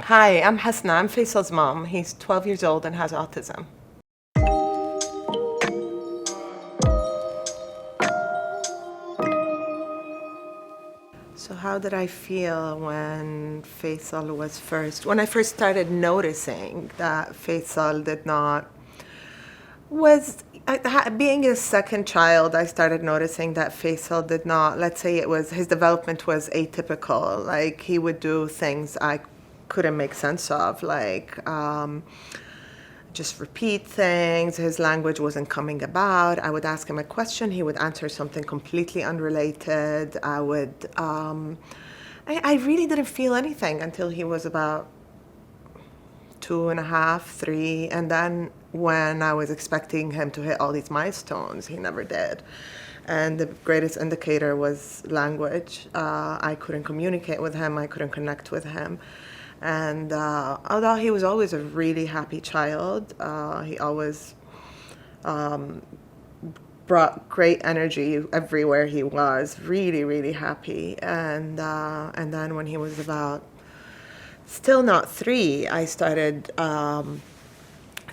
Hi, I'm Hasna. I'm Faisal's mom. He's 12 years old and has autism. So how did I feel when when I first started noticing that Faisal did not, being a second child, I started noticing that Faisal did not, let's say his development was atypical. Like he would do things I couldn't make sense of, just repeat things. His language wasn't coming about. I would ask him a question. He would answer something completely unrelated. I really didn't feel anything until he was about 2.5, 3. And then when I was expecting him to hit all these milestones, he never did. And the greatest indicator was language. I couldn't communicate with him. I couldn't connect with him. And although he was always a really happy child, he always brought great energy everywhere he was, really, really happy. And then when he was about, still not 3, I started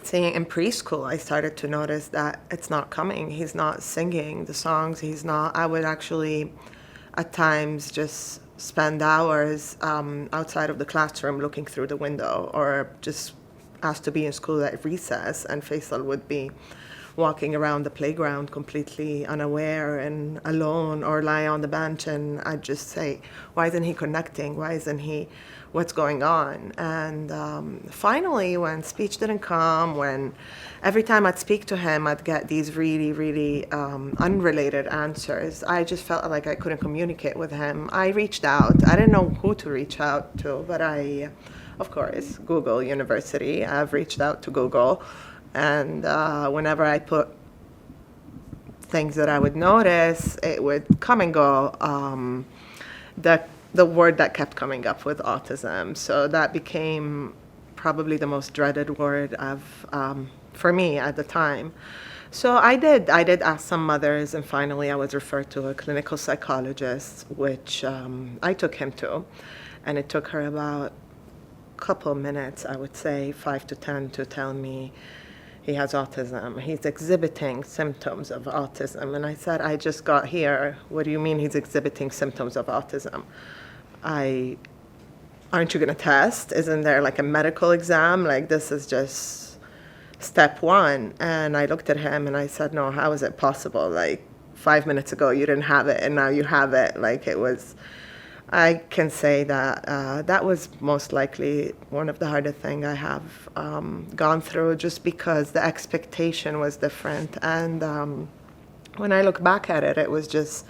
singing in preschool. I started to notice that it's not coming. He's not singing the songs. I would actually at times just spend hours outside of the classroom looking through the window, or just asked to be in school at recess, and Faisal would be walking around the playground completely unaware and alone, or lie on the bench, and I'd just say, why isn't he connecting? What's going on? And finally, when speech didn't come, when every time I'd speak to him, I'd get these really, really unrelated answers. I just felt like I couldn't communicate with him. I reached out. I didn't know who to reach out to, but of course, Google University. I've reached out to Google, and whenever I put things that I would notice, it would come and go. The word that kept coming up with autism. So that became probably the most dreaded word for me at the time. So I did ask some mothers, and finally I was referred to a clinical psychologist, which I took him to. And it took her about a couple minutes, I would say 5 to 10, to tell me he has autism. He's exhibiting symptoms of autism. And I said, I just got here. What do you mean he's exhibiting symptoms of autism? Aren't you going to test? Isn't there like a medical exam? Like, this is just step 1. And I looked at him and I said, no, how is it possible? Like 5 minutes ago you didn't have it and now you have it. I can say that that was most likely one of the hardest things I have gone through, just because the expectation was different. And when I look back at it, it was just,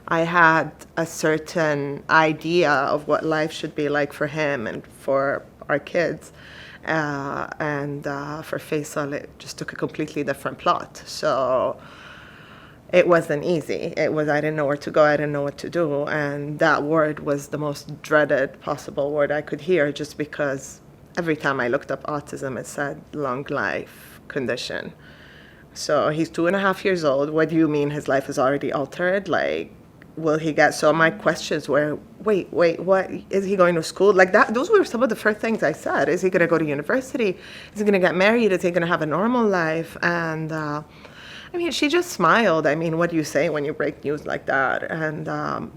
I had a certain idea of what life should be like for him and for our kids. And for Faisal, it just took a completely different plot. So it wasn't easy. I didn't know where to go. I didn't know what to do. And that word was the most dreaded possible word I could hear, just because every time I looked up autism, it said long life condition. So he's 2.5 years old. What do you mean his life is already altered? Like, will he get, so my questions were, wait, what, is he going to school? Like that, those were some of the first things I said. Is he going to go to university? Is he going to get married? Is he going to have a normal life? And she just smiled. What do you say when you break news like that? And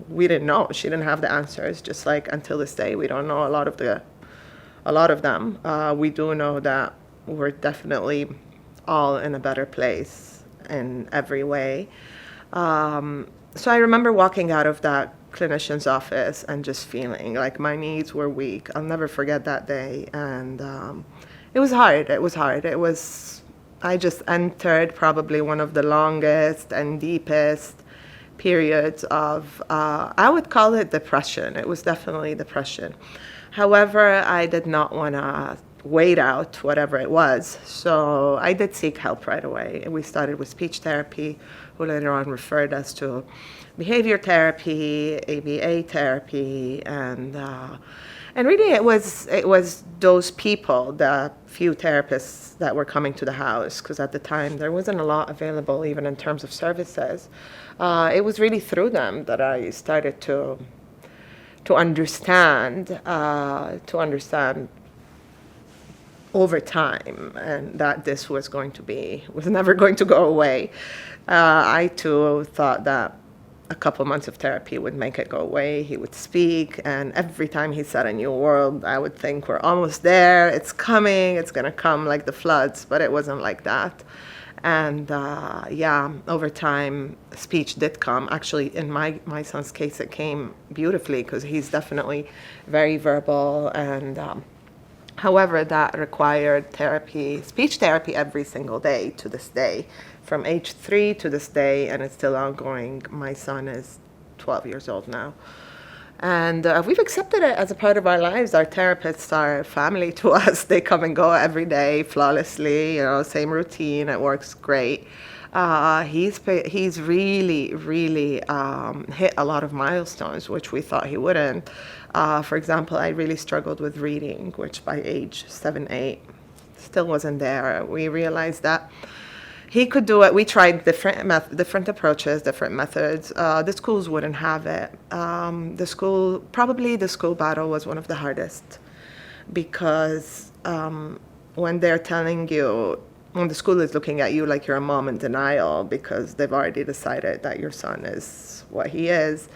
we didn't know. She didn't have the answers. Just like until this day, we don't know a lot of them. We do know that we're definitely all in a better place in every way. So I remember walking out of that clinician's office and just feeling like my knees were weak. I'll never forget that day. And it was hard. I just entered probably one of the longest and deepest periods of, I would call it depression. It was definitely depression. However, I did not want to wait out whatever it was. So I did seek help right away. We started with speech therapy, who later on referred us to behavior therapy, ABA therapy, and really it was those people, the few therapists that were coming to the house, because at the time there wasn't a lot available even in terms of services. It was really through them that I started to understand over time, and that this was never going to go away. I too thought that a couple months of therapy would make it go away. He would speak, and every time he said a new word, I would think, we're almost there, it's coming, it's going to come like the floods, but it wasn't like that. And over time, speech did come. Actually, in my son's case, it came beautifully because he's definitely very verbal. And however, that required therapy, speech therapy, every single day to this day, from age 3 to this day, and it's still ongoing. My son is 12 years old now. And we've accepted it as a part of our lives. Our therapists are family to us. They come and go every day flawlessly, same routine. It works great. He's really, really hit a lot of milestones, which we thought he wouldn't. For example, I really struggled with reading, which by age 7, 8 still wasn't there. We realized that he could do it. We tried different approaches, different methods. The schools wouldn't have it. The school battle was one of the hardest, because when they're telling you, when the school is looking at you like you're a mom in denial because they've already decided that your son is what he is,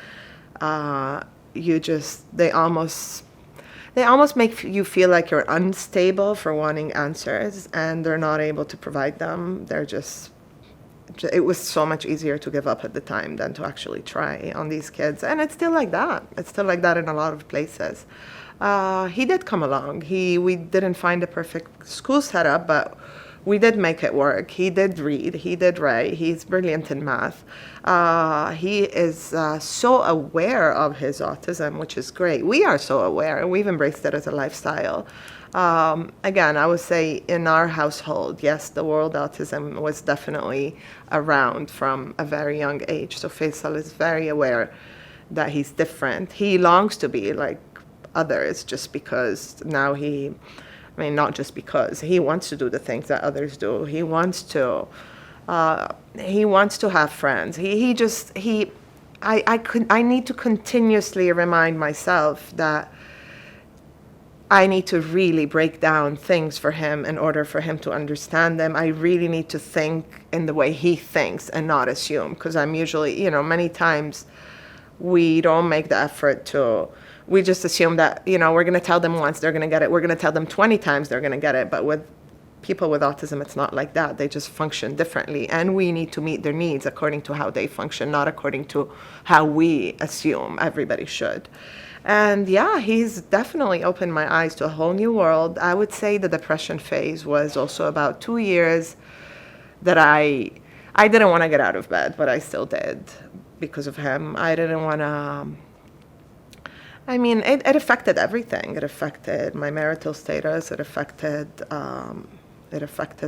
they almost make you feel like you're unstable for wanting answers, and they're not able to provide them. It was so much easier to give up at the time than to actually try on these kids. And it's still like that. It's still like that in a lot of places. He did come along. We didn't find a perfect school setup, but we did make it work. He did read, he did write, he's brilliant in math. He is so aware of his autism, which is great. We are so aware, and we've embraced it as a lifestyle. Again, I would say in our household, yes, the word autism was definitely around from a very young age. So Faisal is very aware that he's different. He longs to be like others, just because now not just because he wants to do the things that others do. He wants to have friends. I need to continuously remind myself that I need to really break down things for him in order for him to understand them. I really need to think in the way he thinks and not assume, because I'm usually, many times we don't make the effort to. We just assume that, we're going to tell them once, they're going to get it. We're going to tell them 20 times, they're going to get it. But with people with autism, it's not like that. They just function differently. And we need to meet their needs according to how they function, not according to how we assume everybody should. And he's definitely opened my eyes to a whole new world. I would say the depression phase was also about 2 years that I didn't want to get out of bed, but I still did because of him. I didn't want to. It affected everything. It affected my marital status. It affected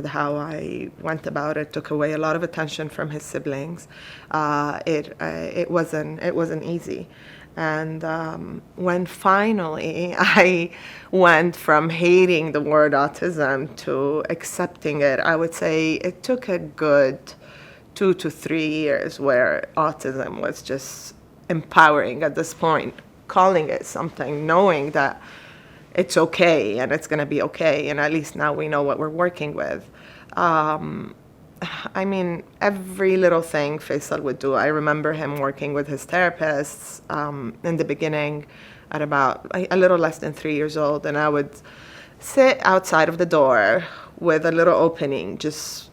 how I went about it. Took away a lot of attention from his siblings. It wasn't easy. And when finally I went from hating the word autism to accepting it, I would say it took a good 2 to 3 years where autism was just empowering at this point. Calling it something, knowing that it's okay and it's going to be okay, and at least now we know what we're working with. Every little thing Faisal would do. I remember him working with his therapists in the beginning at about a little less than 3 years old, and I would sit outside of the door with a little opening, just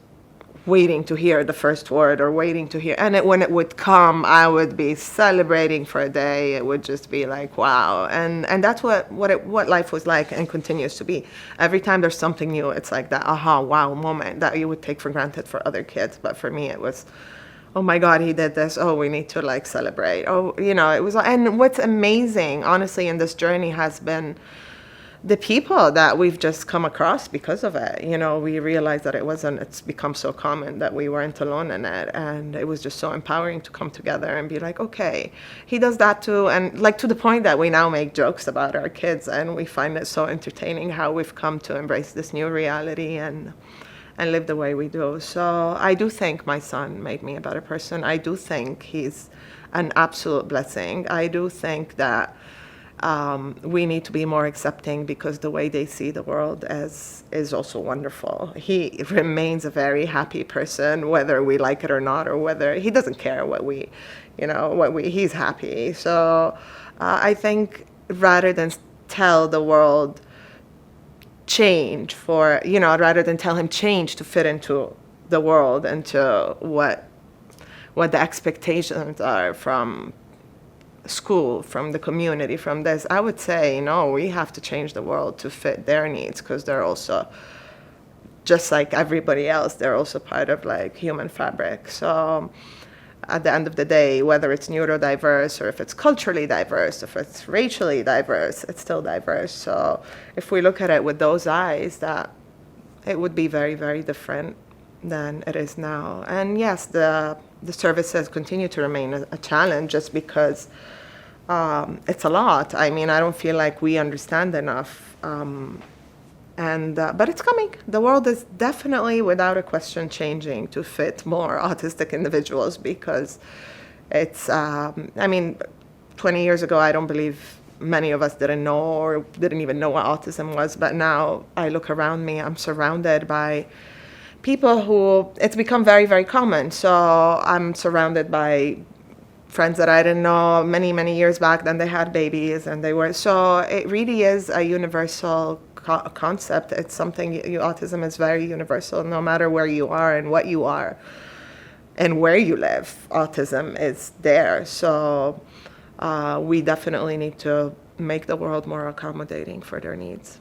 waiting to hear the first word or waiting to hear. And when it would come, I would be celebrating for a day. It would just be like, wow. And that's what life was like and continues to be. Every time there's something new, it's like that aha, wow moment that you would take for granted for other kids. But for me, it was, oh my God, he did this. Oh, we need to celebrate. Oh, it was. And what's amazing, honestly, in this journey has been the people that we've just come across because of it. We realized that it's become so common that we weren't alone in it. And it was just so empowering to come together and be like, okay, he does that too. And to the point that we now make jokes about our kids, and we find it so entertaining how we've come to embrace this new reality and live the way we do. So I do think my son made me a better person. I do think he's an absolute blessing. I do think that we need to be more accepting because the way they see the world is also wonderful. He remains a very happy person, whether we like it or not, or whether he doesn't care he's happy. So I think rather than tell the world change rather than tell him change to fit into the world and to what the expectations are from school, from the community, from this, I would say, no, we have to change the world to fit their needs, because they're also, just like everybody else, they're also part of like human fabric. So at the end of the day, whether it's neurodiverse or if it's culturally diverse, if it's racially diverse, it's still diverse. So if we look at it with those eyes, that it would be very, very different than it is now. And yes, the services continue to remain a challenge, just because it's a lot. I mean, I don't feel like we understand enough. But it's coming. The world is definitely, without a question, changing to fit more autistic individuals, because it's, 20 years ago, I don't believe many of us didn't know or didn't even know what autism was. But now I look around me, I'm surrounded by people who, it's become very, very common. So I'm surrounded by friends that I didn't know many, many years back, then they had babies and they were, so it really is a universal concept. It's something, autism is very universal, no matter where you are and what you are and where you live, autism is there. So we definitely need to make the world more accommodating for their needs.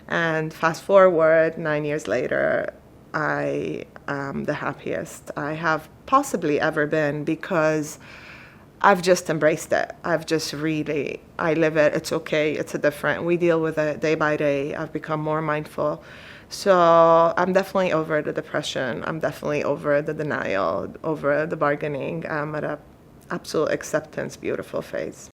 And fast forward 9 years later, I am the happiest I have possibly ever been, because I've just embraced it. I live it. It's okay. We deal with it day by day. I've become more mindful. So I'm definitely over the depression. I'm definitely over the denial, over the bargaining. I'm at a absolute acceptance, beautiful phase.